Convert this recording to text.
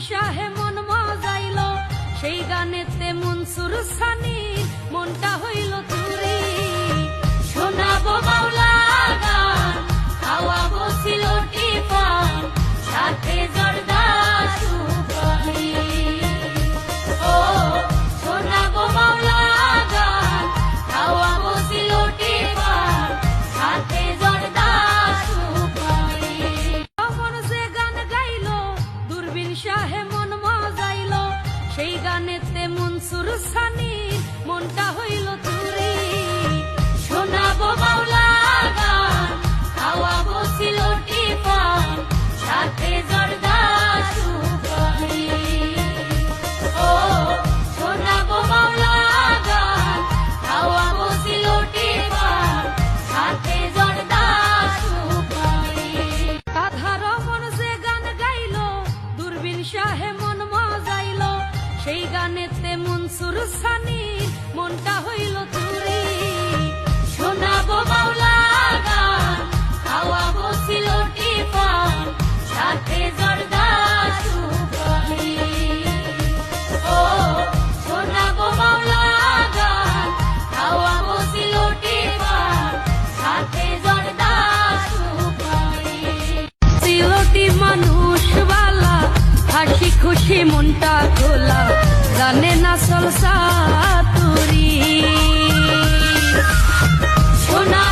শাহে মন মজাইল, সেই গানেতে মনসুর সানির মনটা হইল তুরি। শোনাবো বাউলা গান, খাওয়াবো সিলোটি পান, সাথে জর্দা সুপারি। ও শোনাবো বাউলা গান, খাওয়াবো সিলোটি পান, সাথে জর্দা সুপারি। মন যে গান গাইলো, দূরবীন শাহে মন মজাইল, সেই গানেতে মনসুর সানির মনটা হইল তুরি। শোনাবো বাউলা গান, খাওয়াবো সিলোটি পান, সাথে জর্দা সুপারি। ও শোনাবো বাউলা গান, খাওয়াবো সিলোটি পান, সাথে জর্দা সুপারি। কাঁধার মন যে গান গাইলো, দূরবীন শাহে মন মজাইল, সেই গানেতে মনসুর সানির মনটা হইল তুরি। শোনাবো বাউলা গান, খাওয়াবো সিলোটি পান, সাথে জর্দা সুপারি। ও শোনাবো বাউলা গান, খাওয়াবো সিলোটি পান, সাথে জর্দা সুপারি। সিলোটি মানুষ বালা, হাসি খুশি মনটা খোলা, জানে না সলসা তুরি। শোনা